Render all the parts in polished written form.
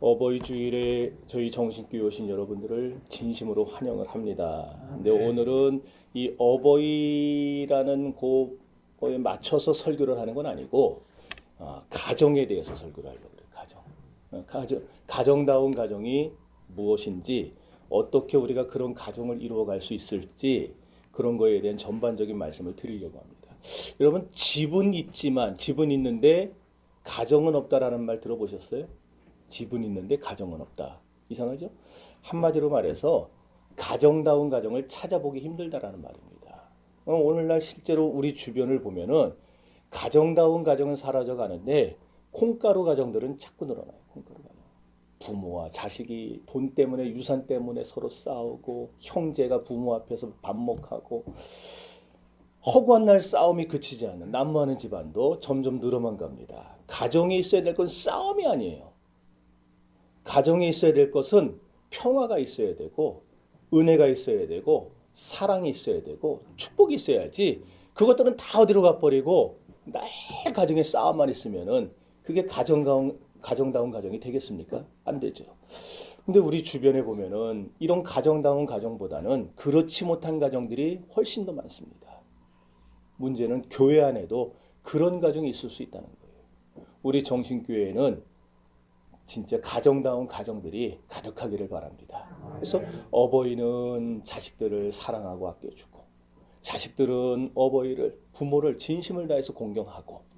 어버이 주일에 저희 정신교회 오신 여러분들을 진심으로 환영을 합니다. 근데 오늘은 이 어버이라는 그거에 맞춰서 설교를 하는 건 아니고 가정에 대해서 설교를 하려고 그래요. 가정다운 가정이 무엇인지, 어떻게 우리가 그런 가정을 이루어갈 수 있을지, 그런 거에 대한 전반적인 말씀을 드리려고 합니다. 여러분, 집은 있지만, 집은 있는데 가정은 없다라는 말 들어보셨어요? 집은 있는데 가정은 없다. 이상하죠? 한마디로 말해서 가정다운 가정을 찾아보기 힘들다라는 말입니다. 오늘날 실제로 우리 주변을 보면은 가정다운 가정은 사라져 가는데 콩가루 가정들은 자꾸 늘어나요. 콩가루 가정. 부모와 자식이 돈 때문에, 유산 때문에 서로 싸우고, 형제가 부모 앞에서 반목하고, 허구한 날 싸움이 그치지 않는 난무하는 집안도 점점 늘어만 갑니다. 가정에 있어야 될 건 싸움이 아니에요. 가정에 있어야 될 것은 평화가 있어야 되고, 은혜가 있어야 되고, 사랑이 있어야 되고, 축복이 있어야지. 그것들은 다 어디로 가버리고 매일 가정에 싸움만 있으면은 그게 가정다운 가정이 되겠습니까? 안 되죠. 근데 우리 주변에 보면은 이런 가정다운 가정보다는 그렇지 못한 가정들이 훨씬 더 많습니다. 문제는 교회 안에도 그런 가정이 있을 수 있다는 거예요. 우리 정신교회는 진짜 가정다운 가정들이 가득하기를 바랍니다. 그래서 어버이는 자식들을 사랑하고 아껴주고, 자식들은 부모를 진심을 다해서 공경하고,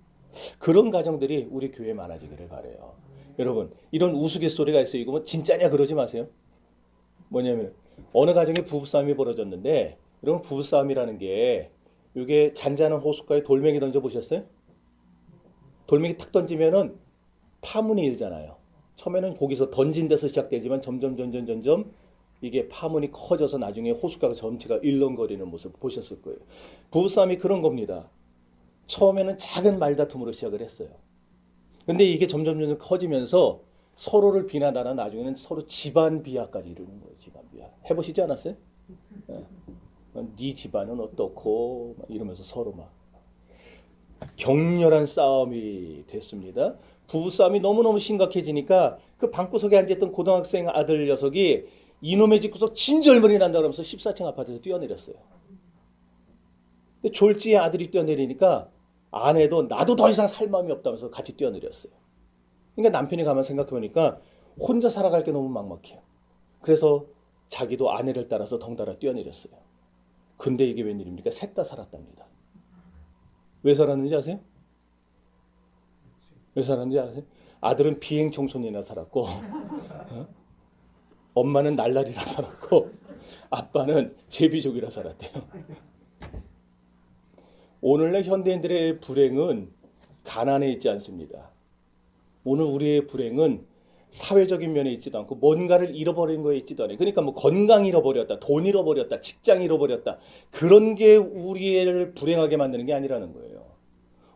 그런 가정들이 우리 교회에 많아지기를 바라요. 여러분, 이런 우스갯소리가 있어요. 이거 뭐 진짜냐 그러지 마세요. 뭐냐면 어느 가정에 부부싸움이 벌어졌는데, 여러분, 부부싸움이라는 게 이게 잔잔한 호숫가에 돌멩이 던져 보셨어요? 돌멩이 탁 던지면은 파문이 일잖아요. 처음에는 거기서 던진 데서 시작되지만 점점 이게 파문이 커져서 나중에 호숫가가 전체가 일렁거리는 모습 보셨을 거예요. 부부싸움이 그런 겁니다. 처음에는 작은 말다툼으로 시작을 했어요. 근데 이게 점점 커지면서 서로를 비난하다 나중에는 서로 집안 비하까지 이르는 거예요. 집안 비하. 해보시지 않았어요? 네 집안은 어떻고 이러면서 서로 막 격렬한 싸움이 됐습니다. 부부싸움이 너무너무 심각해지니까 그 방구석에 앉아있던 고등학생 아들 녀석이 이놈의 집구석 진절머리 난다 그러면서 14층 아파트에서 뛰어내렸어요. 근데 졸지에 아들이 뛰어내리니까 아내도 나도 더 이상 살 마음이 없다면서 같이 뛰어내렸어요. 그러니까 남편이 가만 생각해보니까 혼자 살아갈 게 너무 막막해요. 그래서 자기도 아내를 따라서 덩달아 뛰어내렸어요. 근데 이게 웬일입니까? 셋 다 살았답니다. 왜 살았는지 아세요? 왜 살았는지 아세요? 아들은 비행 청소년이나 살았고, 엄마는 날라리라 살았고, 아빠는 제비족이라 살았대요. 오늘날 현대인들의 불행은 가난에 있지 않습니다. 오늘 우리의 불행은 사회적인 면에 있지도 않고 뭔가를 잃어버린 거에 있지도 않아요. 그러니까 뭐 건강 잃어버렸다, 돈 잃어버렸다, 직장 잃어버렸다, 그런 게 우리를 불행하게 만드는 게 아니라는 거예요.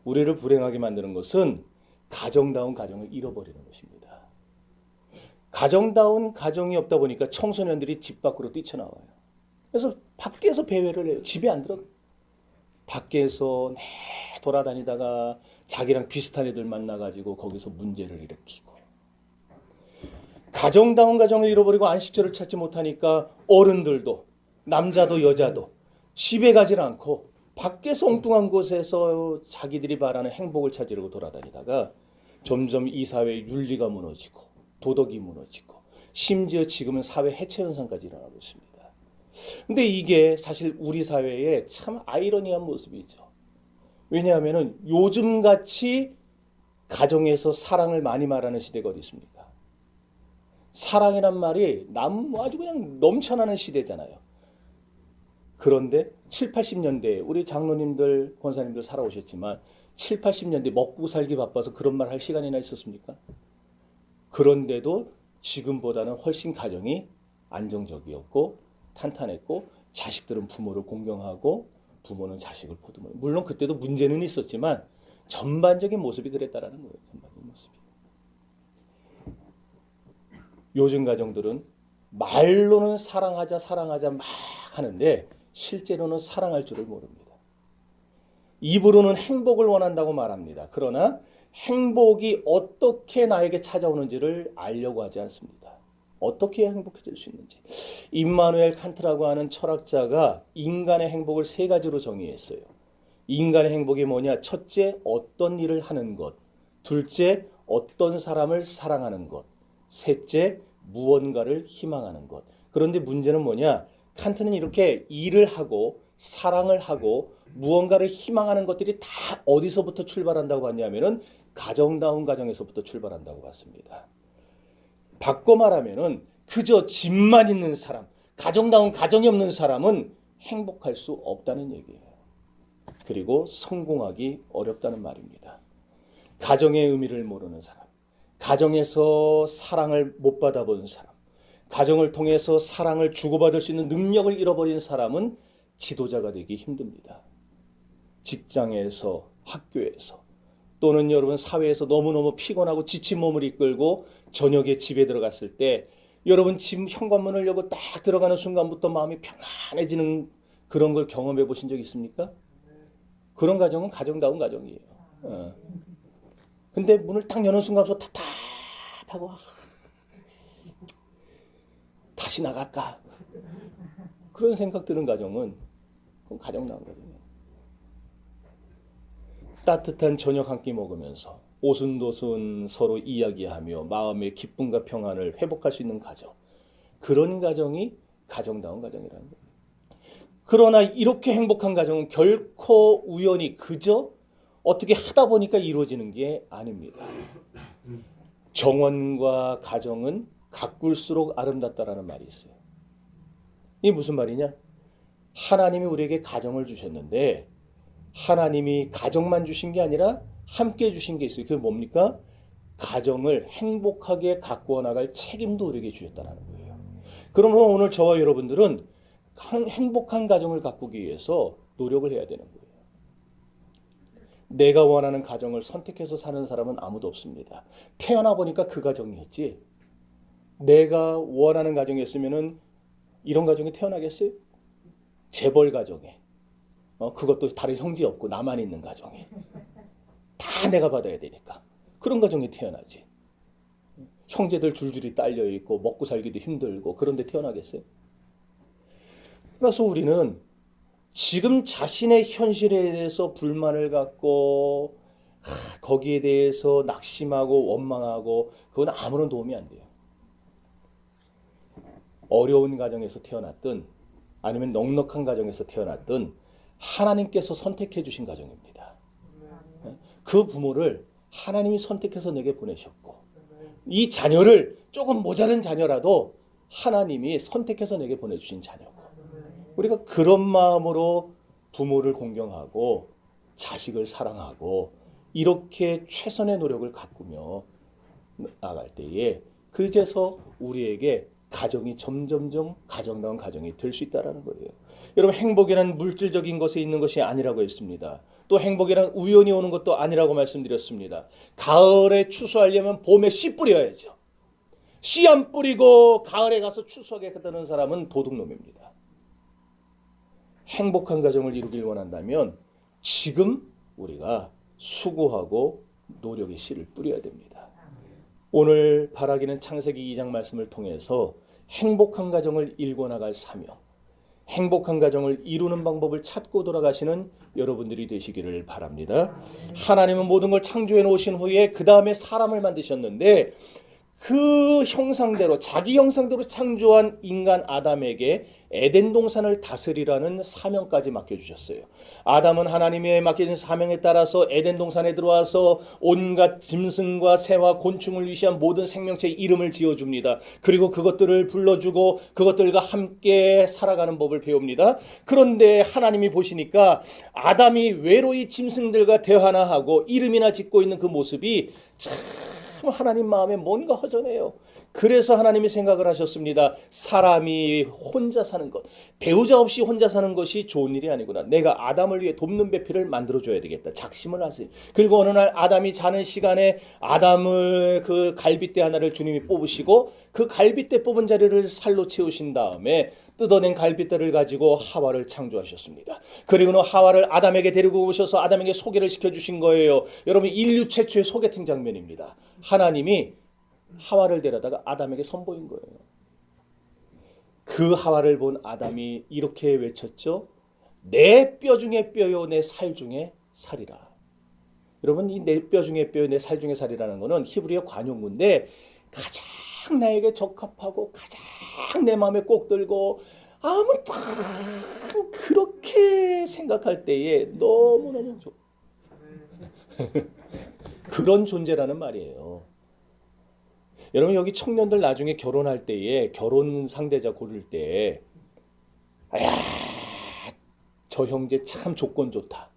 우리를 불행하게 만드는 것은 가정다운 가정을 잃어버리는 것입니다. 가정다운 가정이 없다 보니까 청소년들이 집 밖으로 뛰쳐나와요. 그래서 밖에서 배회를 해요. 집에 안 들어가요. 밖에서 돌아다니다가 자기랑 비슷한 애들 만나가지고 거기서 문제를 일으키고, 가정다운 가정을 잃어버리고 안식처를 찾지 못하니까 어른들도, 남자도 여자도 집에 가지 않고 밖에서 엉뚱한 곳에서 자기들이 바라는 행복을 찾으려고 돌아다니다가 점점 이 사회의 윤리가 무너지고 도덕이 무너지고, 심지어 지금은 사회 해체 현상까지 일어나고 있습니다. 근데 이게 사실 우리 사회의 참 아이러니한 모습이죠. 왜냐하면 요즘같이 가정에서 사랑을 많이 말하는 시대가 어디 있습니까? 사랑이란 말이 아주 그냥 넘쳐나는 시대잖아요. 그런데 7, 80년대에 우리 장로님들, 권사님들 살아오셨지만 7, 80년대 먹고 살기 바빠서 그런 말 할 시간이나 있었습니까? 그런데도 지금보다는 훨씬 가정이 안정적이었고 탄탄했고, 자식들은 부모를 공경하고 부모는 자식을 보듬어요. 물론 그때도 문제는 있었지만 전반적인 모습이 그랬다라는 거예요. 전반적인 모습이. 요즘 가정들은 말로는 사랑하자 막 하는데 실제로는 사랑할 줄을 모릅니다. 입으로는 행복을 원한다고 말합니다. 그러나 행복이 어떻게 나에게 찾아오는지를 알려고 하지 않습니다. 어떻게 해야 행복해질 수 있는지. 임마누엘 칸트라고 하는 철학자가 인간의 행복을 세 가지로 정의했어요. 인간의 행복이 뭐냐? 첫째, 어떤 일을 하는 것. 둘째, 어떤 사람을 사랑하는 것. 셋째, 무언가를 희망하는 것. 그런데 문제는 뭐냐? 칸트는 이렇게 일을 하고 사랑을 하고 무언가를 희망하는 것들이 다 어디서부터 출발한다고 봤냐면은 가정다운 가정에서부터 출발한다고 봤습니다. 바꿔 말하면은 그저 집만 있는 사람, 가정다운 가정이 없는 사람은 행복할 수 없다는 얘기예요. 그리고 성공하기 어렵다는 말입니다. 가정의 의미를 모르는 사람, 가정에서 사랑을 못 받아본 사람, 가정을 통해서 사랑을 주고받을 수 있는 능력을 잃어버린 사람은 지도자가 되기 힘듭니다. 직장에서, 학교에서, 또는 여러분 사회에서 너무너무 피곤하고 지친 몸을 이끌고 저녁에 집에 들어갔을 때 여러분 집 현관문을 열고 딱 들어가는 순간부터 마음이 평안해지는 그런 걸 경험해 보신 적 있습니까? 그런 가정은 가정다운 가정이에요. 근데 문을 딱 여는 순간부터 답답하고 다시 나갈까? 그런 생각 드는 가정은 그건 가정다운 가정이에요. 따뜻한 저녁 한 끼 먹으면서 오순도순 서로 이야기하며 마음의 기쁨과 평안을 회복할 수 있는 가정. 그런 가정이 가정다운 가정이라는 거예요. 그러나 이렇게 행복한 가정은 결코 우연히 그저 어떻게 하다 보니까 이루어지는 게 아닙니다. 정원과 가정은 가꿀수록 아름답다라는 말이 있어요. 이게 무슨 말이냐? 하나님이 우리에게 가정을 주셨는데 하나님이 가정만 주신 게 아니라 함께 주신 게 있어요. 그게 뭡니까? 가정을 행복하게 가꾸어 나갈 책임도 우리에게 주셨다는 거예요. 그러므로 오늘 저와 여러분들은 행복한 가정을 가꾸기 위해서 노력을 해야 되는 거예요. 내가 원하는 가정을 선택해서 사는 사람은 아무도 없습니다. 태어나 보니까 그 가정이었지. 내가 원하는 가정이었으면은 이런 가정이 태어나겠어요? 재벌 가정에. 그것도 다른 형제 없고 나만 있는 가정에. 다 내가 받아야 되니까. 그런 가정에 태어나지. 형제들 줄줄이 딸려 있고 먹고 살기도 힘들고 그런데 태어나겠어요? 그래서 우리는 지금 자신의 현실에 대해서 불만을 갖고 거기에 대해서 낙심하고 원망하고 그건 아무런 도움이 안 돼요. 어려운 가정에서 태어났든 아니면 넉넉한 가정에서 태어났든 하나님께서 선택해 주신 가정입니다. 그 부모를 하나님이 선택해서 내게 보내셨고 이 자녀를 조금 모자른 자녀라도 하나님이 선택해서 내게 보내주신 자녀고 우리가 그런 마음으로 부모를 공경하고 자식을 사랑하고 이렇게 최선의 노력을 가꾸며 나갈 때에 그제서 우리에게 가정이 점점점 가정다운 가정이 될 수 있다는 거예요. 여러분 행복이란 물질적인 것에 있는 것이 아니라고 했습니다. 또 행복이란 우연히 오는 것도 아니라고 말씀드렸습니다. 가을에 추수하려면 봄에 씨 뿌려야죠. 씨 안 뿌리고 가을에 가서 추수하겠다는 사람은 도둑놈입니다. 행복한 가정을 이루길 원한다면 지금 우리가 수고하고 노력의 씨를 뿌려야 됩니다. 오늘 바라기는 창세기 2장 말씀을 통해서 행복한 가정을 일궈나갈 사명, 행복한 가정을 이루는 방법을 찾고 돌아가시는 여러분들이 되시기를 바랍니다. 하나님은 모든 걸 창조해 놓으신 후에 그 다음에 사람을 만드셨는데 그 형상대로 자기 형상대로 창조한 인간 아담에게 에덴 동산을 다스리라는 사명까지 맡겨주셨어요. 아담은 하나님의 맡겨진 사명에 따라서 에덴 동산에 들어와서 온갖 짐승과 새와 곤충을 위시한 모든 생명체의 이름을 지어줍니다. 그리고 그것들을 불러주고 그것들과 함께 살아가는 법을 배웁니다. 그런데 하나님이 보시니까 아담이 외로이 짐승들과 대화나 하고 이름이나 짓고 있는 그 모습이 참 하나님 마음에 뭔가 허전해요. 그래서 하나님이 생각을 하셨습니다. 사람이 혼자 사는 것, 배우자 없이 혼자 사는 것이 좋은 일이 아니구나. 내가 아담을 위해 돕는 배필을 만들어줘야 되겠다. 작심을 하세요. 그리고 어느 날 아담이 자는 시간에 아담을 그 갈빗대 하나를 주님이 뽑으시고 그 갈빗대 뽑은 자리를 살로 채우신 다음에 뜯어낸 갈빗대를 가지고 하와를 창조하셨습니다. 그리고는 하와를 아담에게 데리고 오셔서 아담에게 소개를 시켜주신 거예요. 여러분, 인류 최초의 소개팅 장면입니다. 하나님이 하와를 데려다가 아담에게 선보인 거예요. 그 하와를 본 아담이 이렇게 외쳤죠. 내 뼈 중에 뼈요 내 살 중에 살이라. 여러분, 이 내 뼈 중에 뼈요 내 살 중에 살이라는 것은 히브리어 관용구인데 가장 나에게 적합하고 가장 내 마음에 꼭 들고 아무 딱 그렇게 생각할 때에 너무너무 그런 존재라는 말이에요. 여러분, 여기 청년들 나중에 결혼할 때에 결혼 상대자 고를 때 야, 저 형제 참 조건 좋다.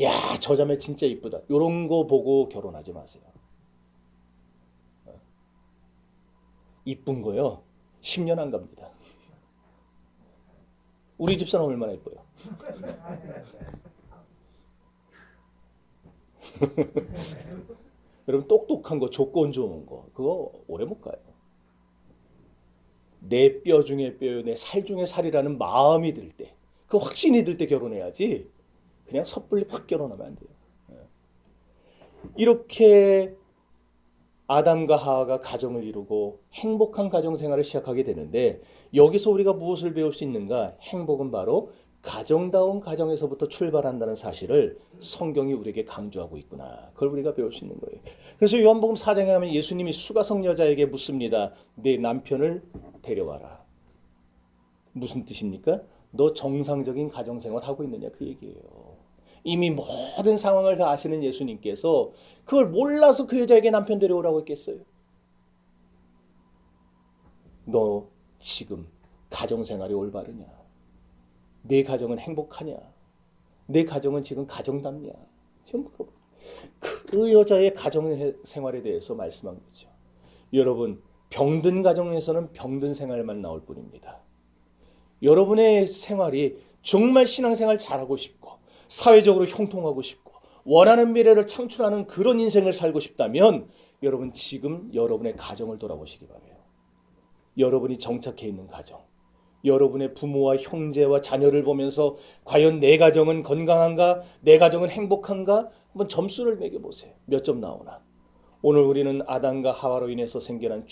야, 저 자매 진짜 이쁘다. 이런 거 보고 결혼하지 마세요. 이쁜 거요. 10년 안 갑니다. 우리 집사람 얼마나 이뻐요. 여러분, 똑똑한 거, 조건 좋은 거, 그거 오래 못 가요. 내 뼈 중에 뼈요, 내 살 중에 살이라는 마음이 들 때, 그 확신이 들 때 결혼해야지 그냥 섣불리 확 결혼하면 안 돼요. 이렇게 아담과 하와가 가정을 이루고 행복한 가정 생활을 시작하게 되는데, 여기서 우리가 무엇을 배울 수 있는가? 행복은 바로 가정다운 가정에서부터 출발한다는 사실을 성경이 우리에게 강조하고 있구나. 그걸 우리가 배울 수 있는 거예요. 그래서 요한복음 4장에 가면 예수님이 수가성 여자에게 묻습니다. 내 남편을 데려와라. 무슨 뜻입니까? 너 정상적인 가정생활 하고 있느냐, 그 얘기예요. 이미 모든 상황을 다 아시는 예수님께서 그걸 몰라서 그 여자에게 남편 데려오라고 했겠어요? 너 지금 가정생활이 올바르냐? 내 가정은 행복하냐? 내 가정은 지금 가정답냐? 지금 그 여자의 가정생활에 대해서 말씀한 거죠. 여러분, 병든 가정에서는 병든 생활만 나올 뿐입니다. 여러분의 생활이 정말 신앙생활 잘하고 싶고 사회적으로 형통하고 싶고 원하는 미래를 창출하는 그런 인생을 살고 싶다면 여러분, 지금 여러분의 가정을 돌아보시기 바라요. 여러분이 정착해 있는 가정, 여러분의 부모와 형제와 자녀를 보면서 과연 내 가정은 건강한가? 내 가정은 행복한가? 한번 점수를 매겨보세요. 몇 점 나오나? 오늘 우리는 아담과 하와로 인해서 생겨난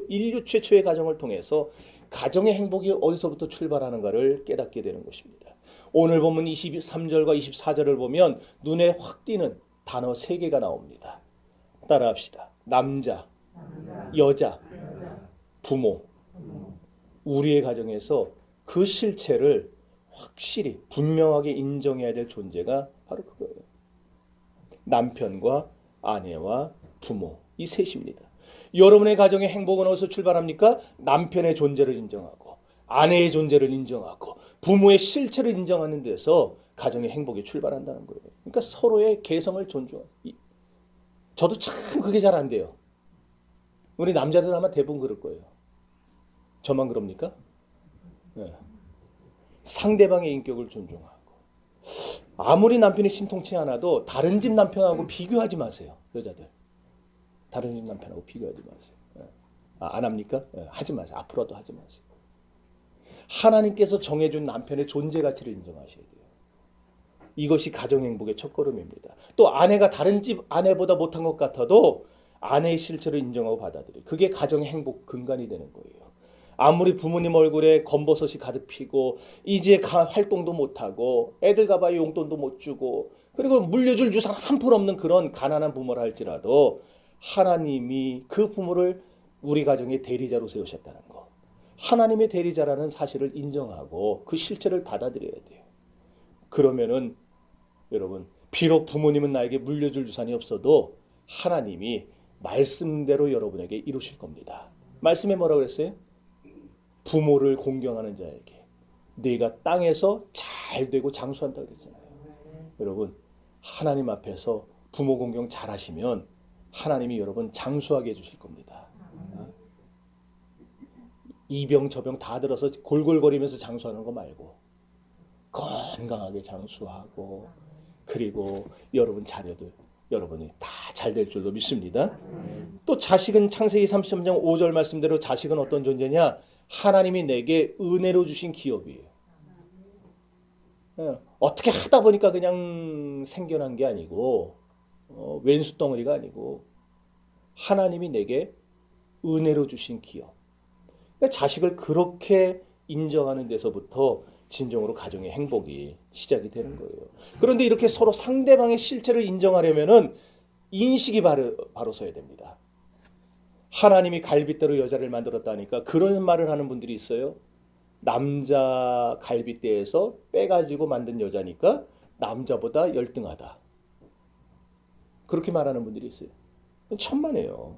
인류 최초의 가정을 통해서 가정의 행복이 어디서부터 출발하는가를 깨닫게 되는 것입니다. 오늘 본문 23절과 24절을 보면 눈에 확 띄는 단어 3개가 나옵니다. 따라합시다. 남자, 여자, 부모. 우리의 가정에서 그 실체를 확실히 분명하게 인정해야 될 존재가 바로 그거예요. 남편과 아내와 부모, 이 셋입니다. 여러분의 가정의 행복은 어디서 출발합니까? 남편의 존재를 인정하고 아내의 존재를 인정하고 부모의 실체를 인정하는 데서 가정의 행복이 출발한다는 거예요. 그러니까 서로의 개성을 존중하고. 저도 참 그게 잘 안 돼요. 우리 남자들 아마 대부분 그럴 거예요. 저만 그럽니까? 네. 상대방의 인격을 존중하고 아무리 남편이 신통치 않아도 다른 집 남편하고 비교하지 마세요. 여자들. 다른 집 남편하고 비교하지 마세요. 안 합니까? 하지 마세요. 앞으로도 하지 마세요. 하나님께서 정해준 남편의 존재 가치를 인정하셔야 돼요. 이것이 가정행복의 첫걸음입니다. 또 아내가 다른 집 아내보다 못한 것 같아도 아내의 실체를 인정하고 받아들여요. 그게 가정의 행복 근간이 되는 거예요. 아무리 부모님 얼굴에 검버섯이 가득 피고 이제 활동도 못하고 애들 가봐야 용돈도 못 주고 그리고 물려줄 유산 한 푼 없는 그런 가난한 부모라 할지라도 하나님이 그 부모를 우리 가정의 대리자로 세우셨다는 거, 하나님의 대리자라는 사실을 인정하고 그 실체를 받아들여야 돼요. 그러면은 여러분, 비록 부모님은 나에게 물려줄 유산이 없어도 하나님이 말씀대로 여러분에게 이루실 겁니다. 말씀에 뭐라고 그랬어요? 부모를 공경하는 자에게 네가 땅에서 잘 되고 장수한다 그랬잖아요. 여러분, 하나님 앞에서 부모 공경 잘 하시면 하나님이 여러분 장수하게 해주실 겁니다. 이병 저병 다 들어서 골골거리면서 장수하는 거 말고 건강하게 장수하고 그리고 여러분 자녀들 여러분이 다 잘 될 줄로 믿습니다. 또 자식은 창세기 33장 5절 말씀대로 자식은 어떤 존재냐? 하나님이 내게 은혜로 주신 기업이에요. 어떻게 하다 보니까 그냥 생겨난 게 아니고 왼수 덩어리가 아니고 하나님이 내게 은혜로 주신 기업. 그러니까 자식을 그렇게 인정하는 데서부터 진정으로 가정의 행복이 시작이 되는 거예요. 그런데 이렇게 서로 상대방의 실체를 인정하려면은 인식이 바로 서야 됩니다. 하나님이 갈빗대로 여자를 만들었다니까 그런 말을 하는 분들이 있어요. 남자 갈빗대에서 빼가지고 만든 여자니까 남자보다 열등하다. 그렇게 말하는 분들이 있어요. 천만에요.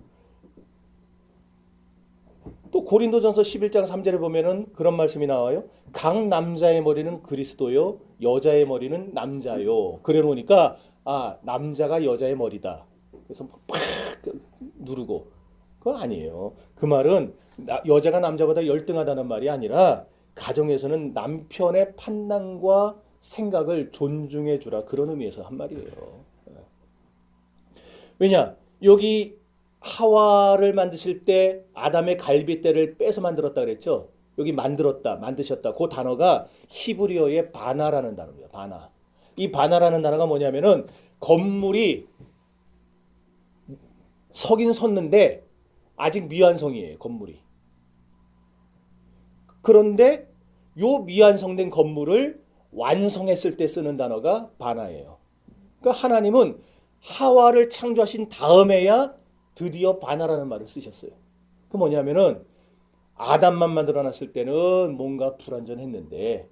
또 고린도전서 11장 3절에 보면은 그런 말씀이 나와요. 각 남자의 머리는 그리스도요, 여자의 머리는 남자요. 그래 놓으니까 남자가 여자의 머리다. 그래서 팍 누르고 그거 아니에요. 그 말은 여자가 남자보다 열등하다는 말이 아니라 가정에서는 남편의 판단과 생각을 존중해 주라 그런 의미에서 한 말이에요. 왜냐? 여기 하와를 만드실 때 아담의 갈빗대를 빼서 만들었다 그랬죠. 여기 만들었다, 만드셨다. 그 단어가 히브리어의 바나라는 단어입니다. 바나. 이 바나라는 단어가 뭐냐면은 건물이 서긴 섰는데 아직 미완성이에요. 건물이. 그런데 요 미완성된 건물을 완성했을 때 쓰는 단어가 바나예요. 그러니까 하나님은 하와를 창조하신 다음에야 드디어 바나라는 말을 쓰셨어요. 그 뭐냐면은 아담만 만들어 놨을 때는 뭔가 불완전했는데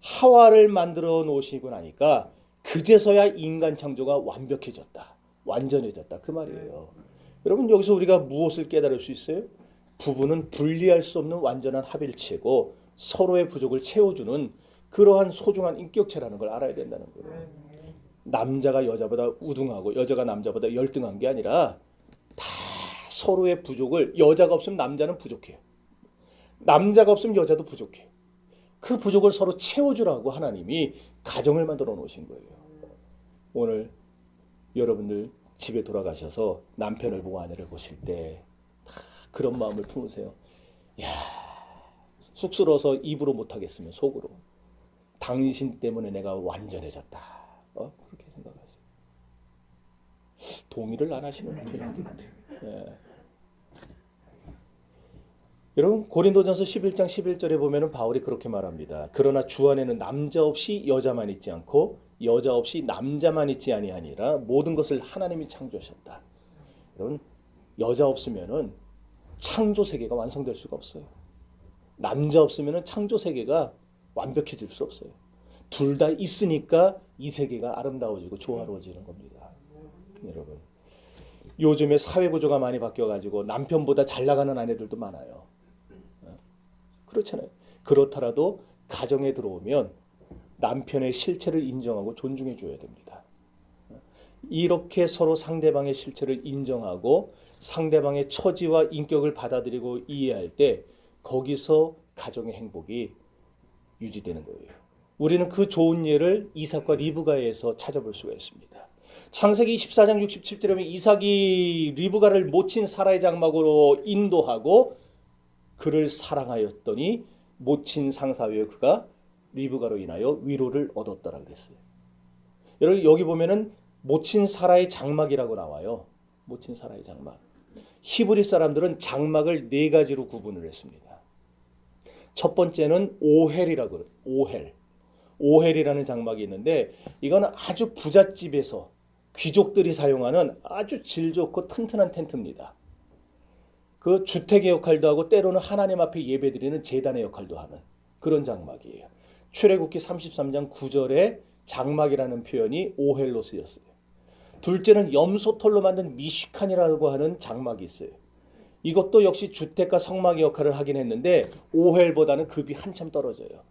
하와를 만들어 놓으시고 나니까 그제서야 인간 창조가 완벽해졌다. 완전해졌다. 그 말이에요. 여러분 여기서 우리가 무엇을 깨달을 수 있어요? 부부는 분리할 수 없는 완전한 합일체고 서로의 부족을 채워주는 그러한 소중한 인격체라는 걸 알아야 된다는 거예요. 남자가 여자보다 우등하고 여자가 남자보다 열등한 게 아니라 다 서로의 부족을 여자가 없으면 남자는 부족해요. 남자가 없으면 여자도 부족해. 그 부족을 서로 채워주라고 하나님이 가정을 만들어 놓으신 거예요. 오늘 여러분들 집에 돌아가셔서 남편을 보고 아내를 보실 때 그런 마음을 품으세요. 야, 쑥스러워서 입으로 못하겠으면 속으로. 당신 때문에 내가 완전해졌다. 그렇게 생각하세요. 동의를 안 하시는 분들 같아요. 예. 여러분 고린도전서 11장 11절에 보면은 바울이 그렇게 말합니다. 그러나 주 안에는 남자 없이 여자만 있지 않고 여자 없이 남자만 있지 아니하니라 모든 것을 하나님이 창조하셨다. 여러분 여자 없으면은 창조 세계가 완성될 수가 없어요. 남자 없으면은 창조 세계가 완벽해질 수 없어요. 둘 다 있으니까 이 세계가 아름다워지고 조화로워지는 겁니다. 여러분 요즘에 사회 구조가 많이 바뀌어가지고 남편보다 잘 나가는 아내들도 많아요. 그렇잖아요. 그렇더라도 가정에 들어오면 남편의 실체를 인정하고 존중해 줘야 됩니다. 이렇게 서로 상대방의 실체를 인정하고 상대방의 처지와 인격을 받아들이고 이해할 때 거기서 가정의 행복이 유지되는 거예요. 우리는 그 좋은 예를 이삭과 리브가에서 찾아볼 수가 있습니다. 창세기 24장 67절에 보면 이삭이 리브가를 모친 사라의 장막으로 인도하고 그를 사랑하였더니 모친 상사위에 그가 리브가로 인하여 위로를 얻었더라 그랬어요. 여러분 여기 보면은 모친 사라의 장막이라고 나와요. 모친 사라의 장막. 히브리 사람들은 장막을 네 가지로 구분을 했습니다. 첫 번째는 오헬이라고 그래요. 오헬. 오헬이라는 장막이 있는데 이거는 아주 부잣집에서 귀족들이 사용하는 아주 질 좋고 튼튼한 텐트입니다. 그 주택의 역할도 하고 때로는 하나님 앞에 예배드리는 제단의 역할도 하는 그런 장막이에요. 출애굽기 33장 9절에 장막이라는 표현이 오헬로 쓰였어요. 둘째는 염소털로 만든 미시칸이라고 하는 장막이 있어요. 이것도 역시 주택과 성막의 역할을 하긴 했는데 오헬보다는 급이 한참 떨어져요.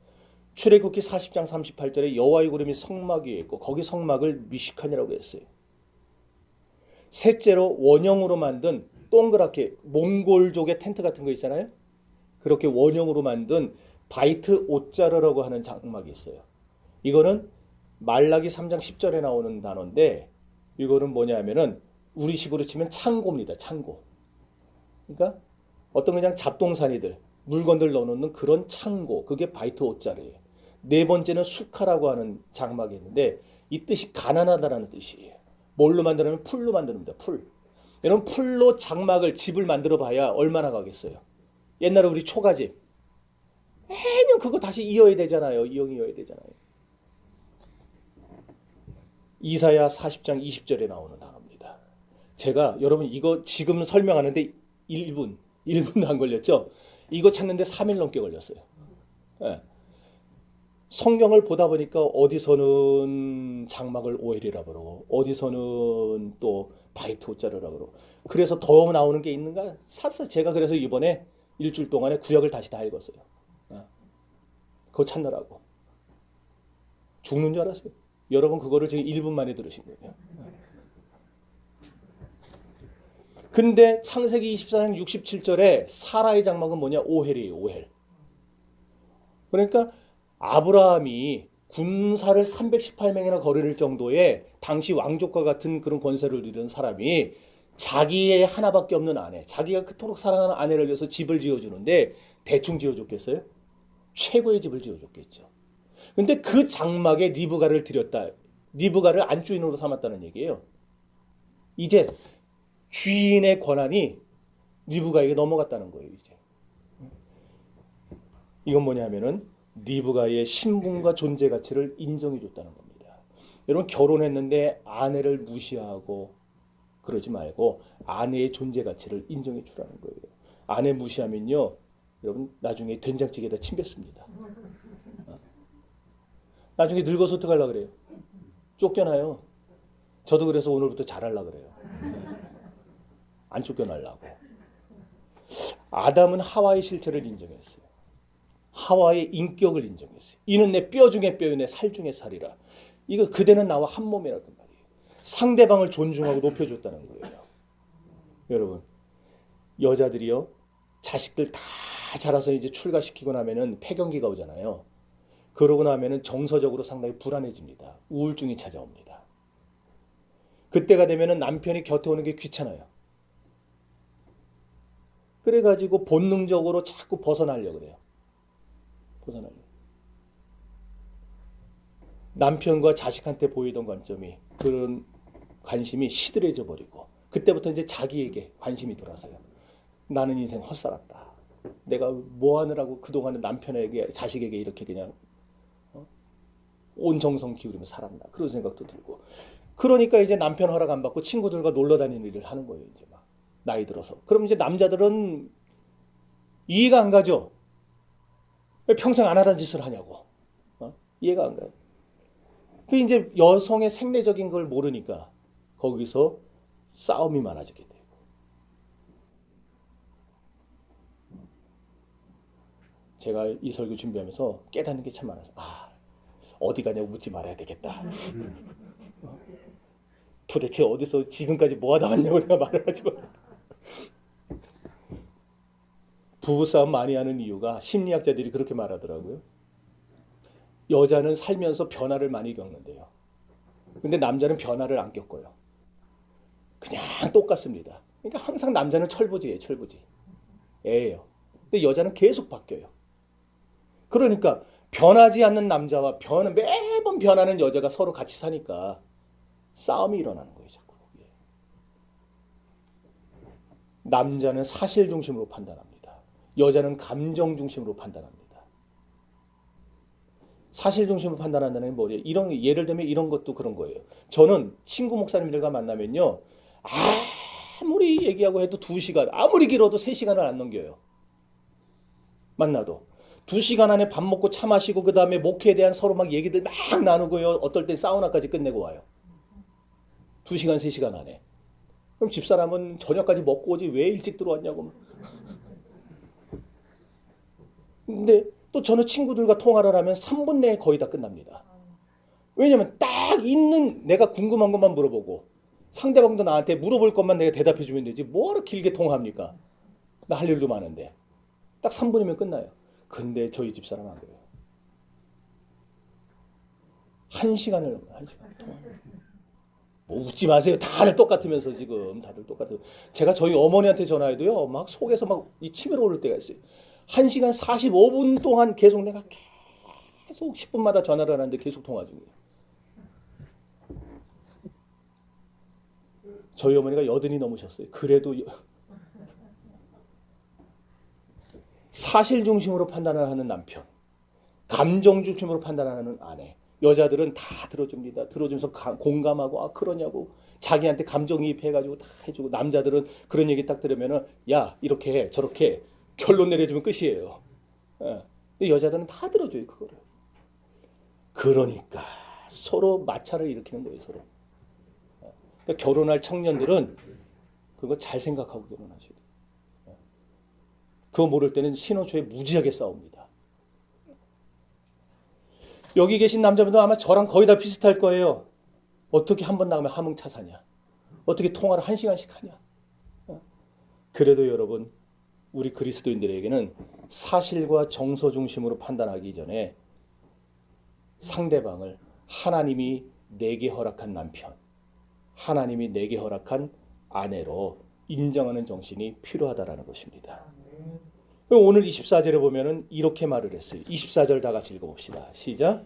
출애굽기 40장 38절에 여호와의 구름이 성막 위에 있고 거기 성막을 미시칸이라고 했어요. 셋째로 원형으로 만든 동그랗게 몽골족의 텐트 같은 거 있잖아요. 그렇게 원형으로 만든 바이트 옷자르라고 하는 장막이 있어요. 이거는 말라기 3장 10절에 나오는 단어인데 이거는 뭐냐면은 우리식으로 치면 창고입니다. 창고. 그러니까 어떤 그냥 잡동사니들 물건들 넣어놓는 그런 창고, 그게 바이트 옷자리예요. 네 번째는 수카라고 하는 장막이 있는데 이 뜻이 가난하다라는 뜻이에요. 뭘로 만드냐면 풀로 만드는 겁니다. 풀. 여러분 풀로 장막을 집을 만들어 봐야 얼마나 가겠어요. 옛날에 우리 초가집 매년 그거 다시 이어야 되잖아요. 이어야 되잖아요. 이사야 40장 20절에 나오는 단어입니다. 제가 여러분 이거 지금 설명하는데 1분도 안 걸렸죠? 이거 찾는데 3일 넘게 걸렸어요. 네. 성경을 보다 보니까 어디서는 장막을 오헬이라 그러고 어디서는 또 바이트 옷자르라 그러고 그래서 더 나오는 게 있는가? 샀어요. 제가 그래서 이번에 일주일 동안에 구역을 다시 다 읽었어요. 그거 찾느라고. 죽는 줄 알았어요. 여러분 그거를 지금 1분 만에 들으신 거예요. 근데 창세기 24장 67절에 사라의 장막은 뭐냐? 오헬이에요. 오헬. 그러니까 아브라함이 군사를 318명이나 거릴 정도의 당시 왕족과 같은 그런 권세를 누리는 사람이 자기의 하나밖에 없는 아내, 자기가 그토록 사랑하는 아내를 위해서 집을 지어주는데 대충 지어줬겠어요? 최고의 집을 지어줬겠죠. 근데 그 장막에 리브가를 들였다. 리브가를 안주인으로 삼았다는 얘기예요. 이제 주인의 권한이 리브가에게 넘어갔다는 거예요. 이제 이건 뭐냐면은 리브가의 신분과 존재 가치를 인정해 줬다는 겁니다. 여러분 결혼했는데 아내를 무시하고 그러지 말고 아내의 존재 가치를 인정해 주라는 거예요. 아내 무시하면요, 여러분 나중에 된장찌개에다 침 뱉습니다. 나중에 늙어서 어떡하려고 그래요? 쫓겨나요. 저도 그래서 오늘부터 잘하려고 그래요. 안 쫓겨나려고. 아담은 하와의 실체를 인정했어요. 하와의 인격을 인정했어요. 이는 내 뼈 중에 뼈요 내 살 중에 살이라. 이거 그대는 나와 한 몸이라는 말이에요. 상대방을 존중하고 높여줬다는 거예요. 여러분 여자들이요 자식들 다 자라서 이제 출가시키고 나면은 폐경기가 오잖아요. 그러고 나면은 정서적으로 상당히 불안해집니다. 우울증이 찾아옵니다. 그때가 되면은 남편이 곁에 오는 게 귀찮아요. 그래가지고 본능적으로 자꾸 벗어나려고 그래요. 벗어나려고. 남편과 자식한테 보이던 관점이 그런 관심이 시들해져 버리고 그때부터 이제 자기에게 관심이 돌아서요. 나는 인생 헛살았다. 내가 뭐 하느라고 그동안은 남편에게 자식에게 이렇게 그냥 온 정성 기울이며 살았나 그런 생각도 들고 그러니까 이제 남편 허락 안 받고 친구들과 놀러 다니는 일을 하는 거예요. 이제 막 나이 들어서. 그럼 이제 남자들은 이해가 안 가죠. 왜 평생 안 하던 짓을 하냐고. 이해가 안 가요. 그 이제 여성의 생리적인 걸 모르니까 거기서 싸움이 많아지게 되고. 제가 이 설교 준비하면서 깨닫는 게 참 많아서 어디 가냐고 묻지 말아야 되겠다. 도대체 어디서 지금까지 뭐 하다 왔냐고 내가 말을 하지 마. 부부싸움 많이 하는 이유가 심리학자들이 그렇게 말하더라고요. 여자는 살면서 변화를 많이 겪는데요. 근데 남자는 변화를 안 겪어요. 그냥 똑같습니다. 그러니까 항상 남자는 철부지예요. 철부지. 애예요. 근데 여자는 계속 바뀌어요. 그러니까 변하지 않는 남자와 매번 변하는 여자가 서로 같이 사니까 싸움이 일어나는 거예요. 자꾸. 남자는 사실 중심으로 판단합니다. 여자는 감정 중심으로 판단합니다. 사실 중심으로 판단한다는 게 뭐예요? 예를 들면 이런 것도 그런 거예요. 저는 친구 목사님들과 만나면요. 아무리 얘기하고 해도 2시간, 아무리 길어도 3시간을 안 넘겨요. 만나도. 2시간 안에 밥 먹고 차 마시고 그 다음에 목회에 대한 서로 막 얘기들 막 나누고요. 어떨 땐 사우나까지 끝내고 와요. 2시간, 3시간 안에. 그럼 집사람은 저녁까지 먹고 오지 왜 일찍 들어왔냐고. 근데 또 저는 친구들과 통화를 하면 3분 내에 거의 다 끝납니다. 왜냐면 딱 있는 내가 궁금한 것만 물어보고 상대방도 나한테 물어볼 것만 내가 대답해 주면 되지 뭐하러 길게 통화합니까? 나 할 일도 많은데. 딱 3분이면 끝나요. 근데 저희 집사람은 안 그래요. 1시간을 통화. 뭐 웃지 마세요. 다들 똑같으면서 지금 다들 똑같아요. 제가 저희 어머니한테 전화해도요. 막 속에서 막 이 치밀어 오를 때가 있어요. 1시간 45분 동안 계속 내가 계속 10분마다 전화를 하는데 계속 통화 중이에요. 저희 어머니가 80이 넘으셨어요. 그래도 사실 중심으로 판단을 하는 남편, 감정 중심으로 판단하는 아내. 여자들은 다 들어줍니다. 들어주면서 공감하고 아 그러냐고 자기한테 감정이입해가지고 다 해주고, 남자들은 그런 얘기 딱 들으면은 야 이렇게 해 저렇게 결론 내려주면 끝이에요. 예. 근데 여자들은 다 들어줘요 그거를. 그러니까 서로 마찰을 일으키는 거예요 서로. 그러니까 결혼할 청년들은 그거 잘 생각하고 결혼하셔야 돼요. 그거 모를 때는 신혼 초에 무지하게 싸웁니다. 여기 계신 남자분도 아마 저랑 거의 다 비슷할 거예요. 어떻게 한 번 나가면 하몽차사냐. 어떻게 통화를 1시간씩 하냐. 그래도 여러분 우리 그리스도인들에게는 사실과 정서 중심으로 판단하기 전에 상대방을 하나님이 내게 허락한 남편, 하나님이 내게 허락한 아내로 인정하는 정신이 필요하다라는 것입니다. 오늘 24절에 보면은 이렇게 말을 했어요. 24절 다 같이 읽어봅시다. 시작.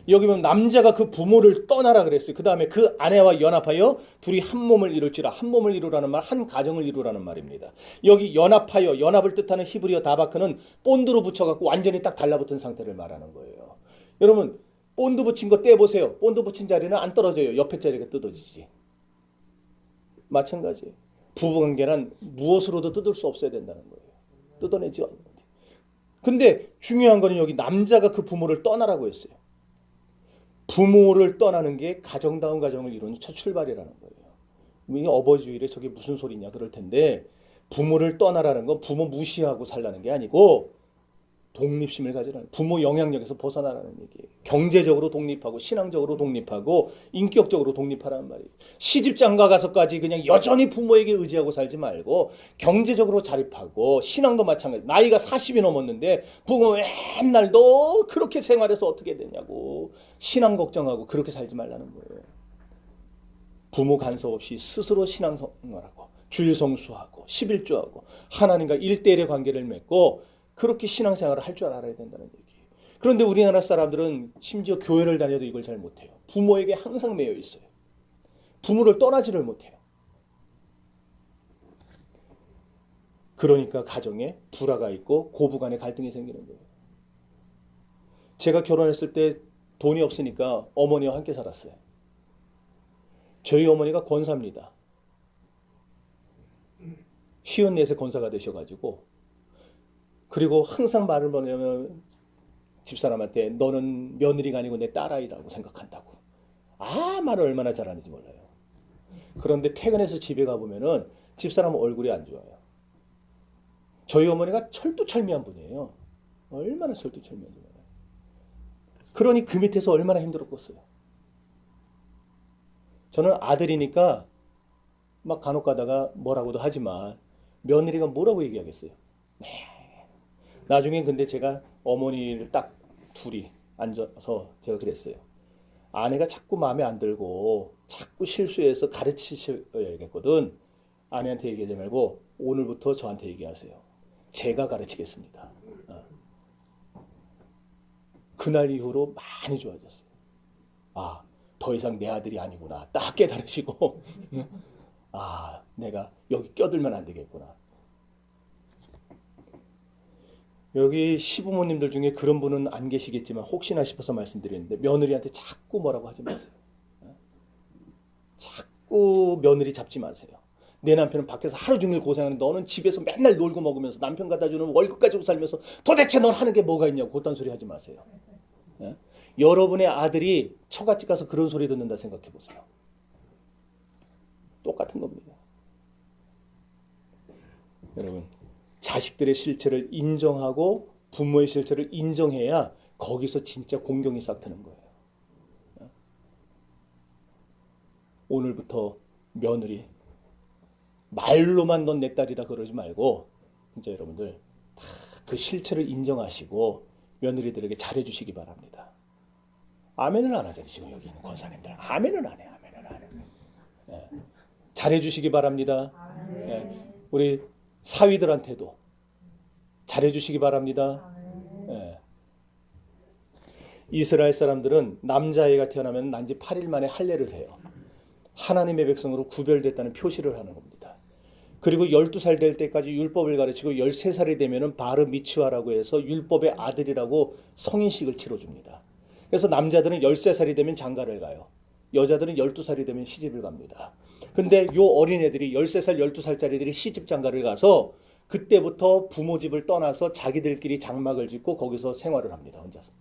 여기 보면 남자가 그 부모를 떠나라 그랬어요. 그 다음에 그 아내와 연합하여 둘이 한 몸을 이룰지라. 한 몸을 이루라는 말, 한 가정을 이루라는 말입니다. 여기 연합하여, 연합을 뜻하는 히브리어 다바크는 본드로 붙여갖고 완전히 딱 달라붙은 상태를 말하는 거예요. 여러분 본드 붙인 거 떼보세요. 본드 붙인 자리는 안 떨어져요. 옆에 자리가 뜯어지지. 마찬가지예요. 부부관계는 무엇으로도 뜯을 수 없어야 된다는 거예요. 뜯어내지 않는 거예요. 근데 중요한 거는 여기 남자가 그 부모를 떠나라고 했어요. 부모를 떠나는 게 가정다운 가정을 이루는 첫 출발이라는 거예요. 어버이주일에 저게 무슨 소리냐 그럴 텐데, 부모를 떠나라는 건 부모 무시하고 살라는 게 아니고 독립심을 가지라는, 부모 영향력에서 벗어나라는 얘기예요. 경제적으로 독립하고 신앙적으로 독립하고 인격적으로 독립하라는 말이에요. 시집장가 가서까지 그냥 여전히 부모에게 의지하고 살지 말고 경제적으로 자립하고, 신앙도 마찬가지. 나이가 40이 넘었는데 부모 맨날 너 그렇게 생활해서 어떻게 되냐고 신앙 걱정하고 그렇게 살지 말라는 거예요. 부모 간섭 없이 스스로 신앙생활하고 주일성수하고 11조하고 하나님과 1대1의 관계를 맺고 그렇게 신앙생활을 할 줄 알아야 된다는 얘기예요. 그런데 우리나라 사람들은 심지어 교회를 다녀도 이걸 잘 못해요. 부모에게 항상 매여 있어요. 부모를 떠나지를 못해요. 그러니까 가정에 불화가 있고 고부간에 갈등이 생기는 거예요. 제가 결혼했을 때 돈이 없으니까 어머니와 함께 살았어요. 저희 어머니가 권사입니다. 54세 권사가 되셔가지고, 그리고 항상 말을 뭐냐면 집사람한테 너는 며느리가 아니고 내 딸아이라고 생각한다고. 말을 얼마나 잘하는지 몰라요. 그런데 퇴근해서 집에 가보면은 집사람 얼굴이 안 좋아요. 저희 어머니가 철두철미한 분이에요. 얼마나 철두철미한지 몰라요. 그러니 그 밑에서 얼마나 힘들었겠어요. 저는 아들이니까 막 간혹 가다가 뭐라고도 하지만 며느리가 뭐라고 얘기하겠어요. 네. 나중에 근데 제가 어머니를 딱 둘이 앉아서 제가 그랬어요. 아내가 자꾸 마음에 안 들고 자꾸 실수해서 가르치셔야겠거든. 아내한테 얘기하지 말고 오늘부터 저한테 얘기하세요. 제가 가르치겠습니다. 그날 이후로 많이 좋아졌어요. 더 이상 내 아들이 아니구나. 딱 깨달으시고 내가 여기 껴들면 안 되겠구나. 여기 시부모님들 중에 그런 분은 안 계시겠지만 혹시나 싶어서 말씀드리는데, 며느리한테 자꾸 뭐라고 하지 마세요. 자꾸 며느리 잡지 마세요. 내 남편은 밖에서 하루 종일 고생하는데 너는 집에서 맨날 놀고 먹으면서 남편 갖다 주는 월급 가지고 살면서 도대체 넌 하는 게 뭐가 있냐고 그딴 소리 하지 마세요. 여러분의 아들이 처갓집 가서 그런 소리 듣는다 생각해 보세요. 똑같은 겁니다. 여러분, 자식들의 실체를 인정하고 부모의 실체를 인정해야 거기서 진짜 공경이 싹 트는 거예요. 오늘부터 며느리 말로만 넌 내 딸이다 그러지 말고 진짜 여러분들 다 그 실체를 인정하시고 며느리들에게 잘해주시기 바랍니다. 아멘을 안 하잖아요. 지금 여기 있는 권사님들 아멘을 안 해. 아멘을 안 해. 잘해주시기 바랍니다. 예, 우리 사위들한테도 잘해주시기 바랍니다. 예. 이스라엘 사람들은 남자아이가 태어나면 난지 8일 만에 할례를 해요. 하나님의 백성으로 구별됐다는 표시를 하는 겁니다. 그리고 12살 될 때까지 율법을 가르치고 13살이 되면은 바르 미츠와라고 해서 율법의 아들이라고 성인식을 치러줍니다. 그래서 남자들은 13살이 되면 장가를 가요. 여자들은 12살이 되면 시집을 갑니다. 근데 요 어린애들이 13살, 12살짜리들이 시집 장가를 가서 그때부터 부모 집을 떠나서 자기들끼리 장막을 짓고 거기서 생활을 합니다. 혼자서.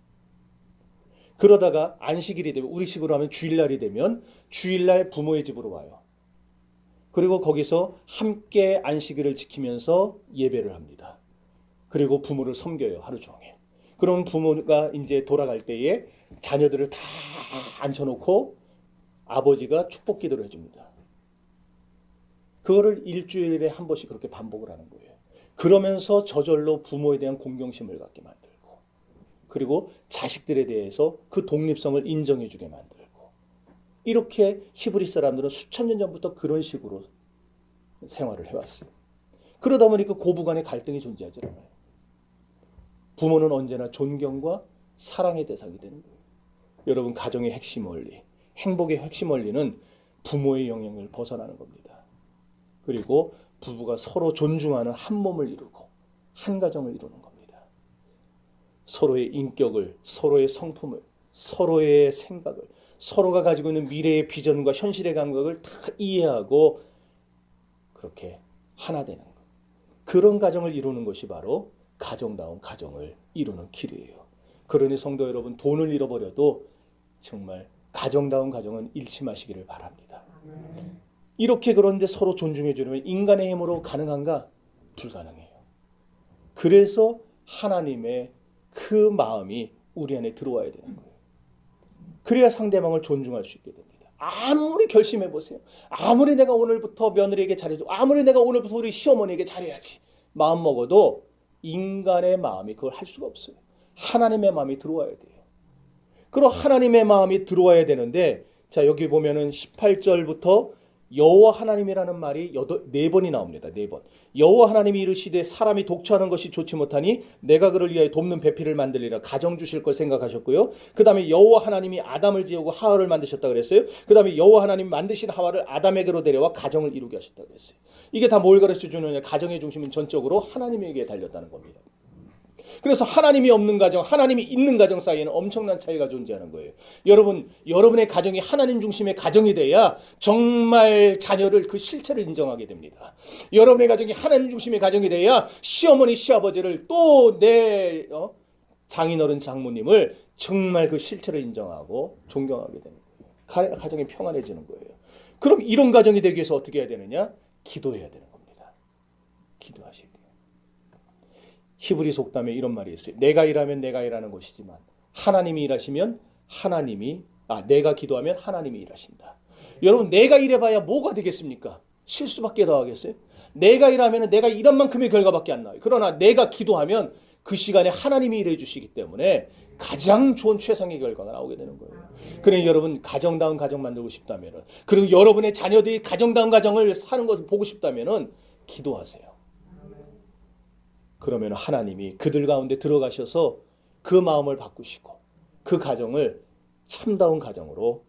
그러다가 안식일이 되면 우리식으로 하면 주일날이 되면 주일날 부모의 집으로 와요. 그리고 거기서 함께 안식일을 지키면서 예배를 합니다. 그리고 부모를 섬겨요. 하루 종일. 그럼 부모가 이제 돌아갈 때에 자녀들을 다 앉혀놓고 아버지가 축복 기도를 해줍니다. 그거를 일주일에 한 번씩 그렇게 반복을 하는 거예요. 그러면서 저절로 부모에 대한 공경심을 갖게 만들고 그리고 자식들에 대해서 그 독립성을 인정해주게 만들고 이렇게 히브리 사람들은 수천 년 전부터 그런 식으로 생활을 해왔어요. 그러다 보니까 고부간의 갈등이 존재하지 않아요. 부모는 언제나 존경과 사랑의 대상이 되는 거예요. 여러분 가정의 핵심 원리, 행복의 핵심 원리는 부모의 영향을 벗어나는 겁니다. 그리고 부부가 서로 존중하는 한 몸을 이루고 한 가정을 이루는 겁니다. 서로의 인격을, 서로의 성품을, 서로의 생각을, 서로가 가지고 있는 미래의 비전과 현실의 감각을 다 이해하고 그렇게 하나 되는 것. 그런 가정을 이루는 것이 바로 가정다운 가정을 이루는 길이에요. 그러니 성도 여러분, 돈을 잃어버려도 정말 가정다운 가정은 잃지 마시기를 바랍니다. 이렇게 그런데 서로 존중해 주려면 인간의 힘으로 가능한가? 불가능해요. 그래서 하나님의 그 마음이 우리 안에 들어와야 되는 거예요. 그래야 상대방을 존중할 수 있게 됩니다. 아무리 결심해 보세요. 아무리 내가 오늘부터 며느리에게 잘해줘. 아무리 내가 오늘부터 우리 시어머니에게 잘해야지. 마음 먹어도 인간의 마음이 그걸 할 수가 없어요. 하나님의 마음이 들어와야 돼요. 그리고 하나님의 마음이 들어와야 되는데 자 여기 보면은 18절부터 여호와 하나님이라는 말이 4번이 나옵니다. 4번. 여호와 하나님이 이르시되 사람이 독처하는 것이 좋지 못하니 내가 그를 위하여 돕는 배필을 만들리라. 가정 주실 걸 생각하셨고요. 그 다음에 여호와 하나님이 아담을 지으고 하와를 만드셨다 그랬어요. 그 다음에 여호와 하나님이 만드신 하와를 아담에게로 데려와 가정을 이루게 하셨다 그랬어요. 이게 다 뭘 가르쳐 주느냐. 가정의 중심은 전적으로 하나님에게 달렸다는 겁니다. 그래서 하나님이 없는 가정, 하나님이 있는 가정 사이에는 엄청난 차이가 존재하는 거예요. 여러분의 가정이 하나님 중심의 가정이 돼야 정말 자녀를 그 실체를 인정하게 됩니다. 여러분의 가정이 하나님 중심의 가정이 돼야 시어머니, 시아버지를 또 내 장인어른, 장모님을 정말 그 실체를 인정하고 존경하게 되는 거예요. 가정이 평안해지는 거예요. 그럼 이런 가정이 되기 위해서 어떻게 해야 되느냐? 기도해야 되는 겁니다. 기도하시고. 히브리 속담에 이런 말이 있어요. 내가 일하면 내가 일하는 것이지만 하나님이 일하시면 내가 기도하면 하나님이 일하신다. 여러분 내가 일해봐야 뭐가 되겠습니까? 실수밖에 더 하겠어요? 내가 일하면 내가 일한 만큼의 결과밖에 안 나와요. 그러나 내가 기도하면 그 시간에 하나님이 일해 주시기 때문에 가장 좋은 최상의 결과가 나오게 되는 거예요. 그러니 여러분 가정다운 가정 만들고 싶다면 그리고 여러분의 자녀들이 가정다운 가정을 사는 것을 보고 싶다면 기도하세요. 그러면 하나님이 그들 가운데 들어가셔서 그 마음을 바꾸시고 그 가정을 참다운 가정으로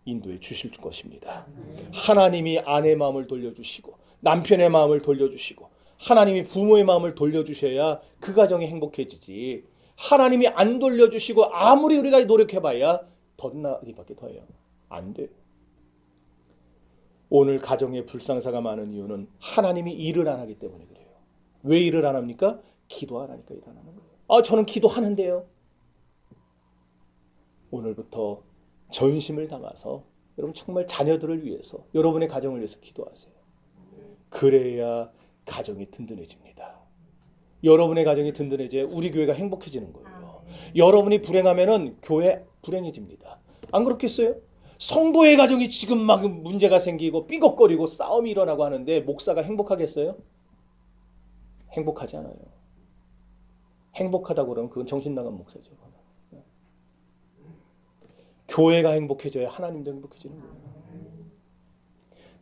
인도해 주실 것입니다. 하나님이 아내의 마음을 돌려주시고 남편의 마음을 돌려주시고 하나님이 부모의 마음을 돌려주셔야 그 가정이 행복해지지 하나님이 안 돌려주시고 아무리 우리가 노력해봐야 덧나기밖에 더해요. 안 돼요. 오늘 가정에 불상사가 많은 이유는 하나님이 일을 안 하기 때문에 그래요. 왜 일을 안 합니까? 기도 안 하니까 일 안 하는 거예요. 저는 기도하는데요. 오늘부터 전심을 담아서 여러분 정말 자녀들을 위해서 여러분의 가정을 위해서 기도하세요. 그래야 가정이 든든해집니다. 여러분의 가정이 든든해져야 우리 교회가 행복해지는 거예요. 여러분이 불행하면은 교회 불행해집니다. 안 그렇겠어요? 성도의 가정이 지금 막 문제가 생기고 삐걱거리고 싸움이 일어나고 하는데 목사가 행복하겠어요? 행복하지 않아요. 행복하다고 그러면 그건 정신 나간 목사죠. 교회가 행복해져야 하나님도 행복해지는 거예요.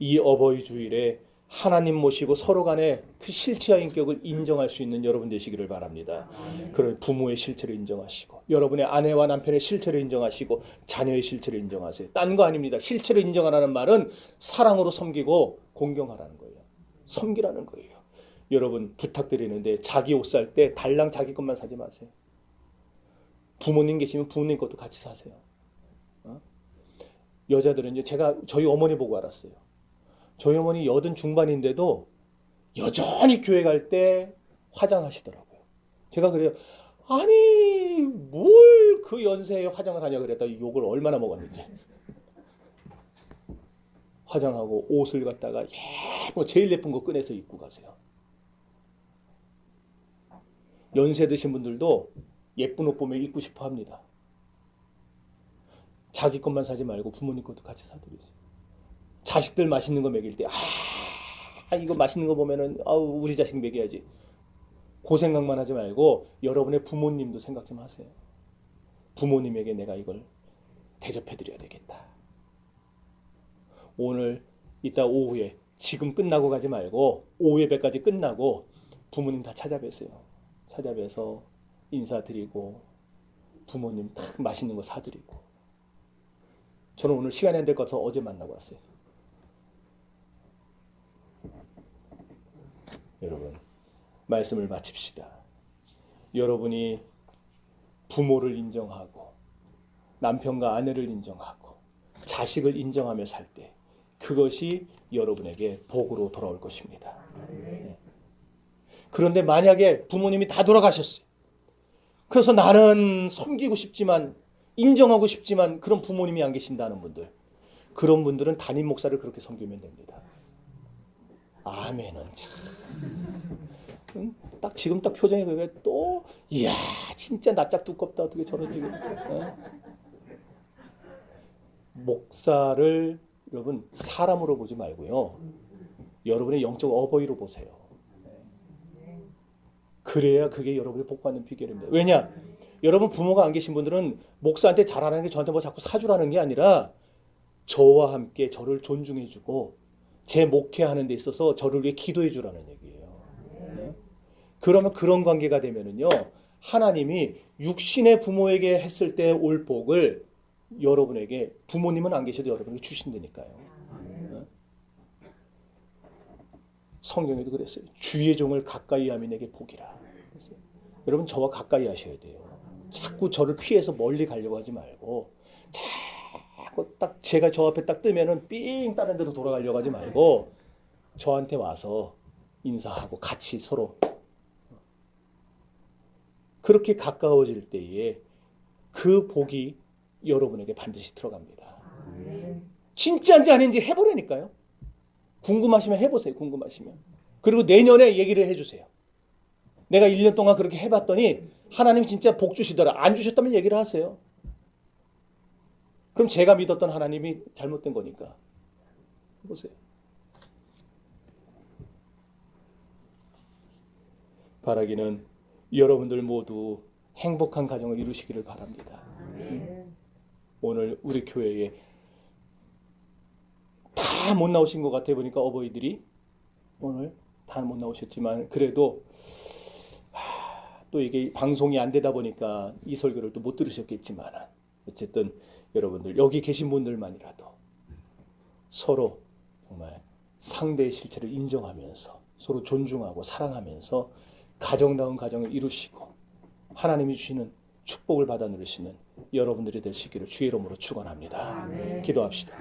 이 어버이 주일에 하나님 모시고 서로 간의 그 실체와 인격을 인정할 수 있는 여러분 되시기를 바랍니다. 그런 부모의 실체를 인정하시고 여러분의 아내와 남편의 실체를 인정하시고 자녀의 실체를 인정하세요. 딴 거 아닙니다. 실체를 인정하라는 말은 사랑으로 섬기고 공경하라는 거예요. 섬기라는 거예요. 여러분 부탁드리는데 자기 옷 살 때 달랑 자기 것만 사지 마세요. 부모님 계시면 부모님 것도 같이 사세요. 여자들은요, 제가 저희 어머니 보고 알았어요. 저희 어머니 80 중반인데도 여전히 교회 갈 때 화장하시더라고요. 제가 그래요. 아니 뭘 그 연세에 화장을 하냐 그랬다 욕을 얼마나 먹었는지. 화장하고 옷을 갖다가 제일 예쁜 거 꺼내서 입고 가세요. 연세 드신 분들도 예쁜 옷 보면 입고 싶어 합니다. 자기 것만 사지 말고 부모님 것도 같이 사드리세요. 자식들 맛있는 거 먹일 때 이거 맛있는 거 보면은 우리 자식 먹여야지. 그 생각만 하지 말고 여러분의 부모님도 생각 좀 하세요. 부모님에게 내가 이걸 대접해드려야 되겠다. 오늘 이따 오후에 지금 끝나고 가지 말고 오후 예배까지 끝나고 부모님 다 찾아뵈세요. 찾아뵈서 인사드리고 부모님 딱 맛있는 거 사드리고. 저는 오늘 시간이 안 될 것 같아서 어제 만나고 왔어요. 여러분 말씀을 마칩시다. 여러분이 부모를 인정하고 남편과 아내를 인정하고 자식을 인정하며 살 때 그것이 여러분에게 복으로 돌아올 것입니다. 네. 그런데 만약에 부모님이 다 돌아가셨어요. 그래서 나는 섬기고 싶지만 인정하고 싶지만 그런 부모님이 안 계신다는 분들, 그런 분들은 담임 목사를 그렇게 섬기면 됩니다. 아멘은 참. 딱 지금 딱 표정이 그게 또 이야 진짜 낯짝 두껍다 어떻게 저런 얘기. 목사를 여러분 사람으로 보지 말고요. 여러분의 영적 어버이로 보세요. 그래야 그게 여러분이 복받는 비결입니다. 왜냐? 여러분 부모가 안 계신 분들은 목사한테 잘하는 게 저한테 뭐 자꾸 사주라는 게 아니라 저와 함께 저를 존중해주고 제 목회하는 데 있어서 저를 위해 기도해주라는 얘기예요. 네? 그러면 그런 관계가 되면은요, 하나님이 육신의 부모에게 했을 때 올 복을 여러분에게, 부모님은 안 계셔도 여러분에게 주신다니까요. 네? 성경에도 그랬어요. 주의 종을 가까이 하면 내게 복이라. 그랬어요. 여러분 저와 가까이 하셔야 돼요. 자꾸 저를 피해서 멀리 가려고 하지 말고 자꾸 딱 제가 저 앞에 딱 뜨면은 삥 다른 데로 돌아가려고 하지 말고 저한테 와서 인사하고 같이 서로 그렇게 가까워질 때에 그 복이 여러분에게 반드시 들어갑니다. 진짜인지 아닌지 해보라니까요. 궁금하시면 해보세요. 궁금하시면. 그리고 내년에 얘기를 해주세요. 내가 1년 동안 그렇게 해봤더니 하나님이 진짜 복 주시더라. 안 주셨다면 얘기를 하세요. 그럼 제가 믿었던 하나님이 잘못된 거니까. 보세요. 바라기는 여러분들 모두 행복한 가정을 이루시기를 바랍니다. 오늘 우리 교회에 다 못 나오신 것 같아 보니까 어버이들이 오늘 다 못 나오셨지만 그래도 또 이게 방송이 안 되다 보니까 이 설교를 또 못 들으셨겠지만 어쨌든 여러분들 여기 계신 분들만이라도 서로 정말 상대의 실체를 인정하면서 서로 존중하고 사랑하면서 가정다운 가정을 이루시고 하나님이 주시는 축복을 받아 누리시는 여러분들이 되시기를 주의 이름으로 축원합니다. 기도합시다.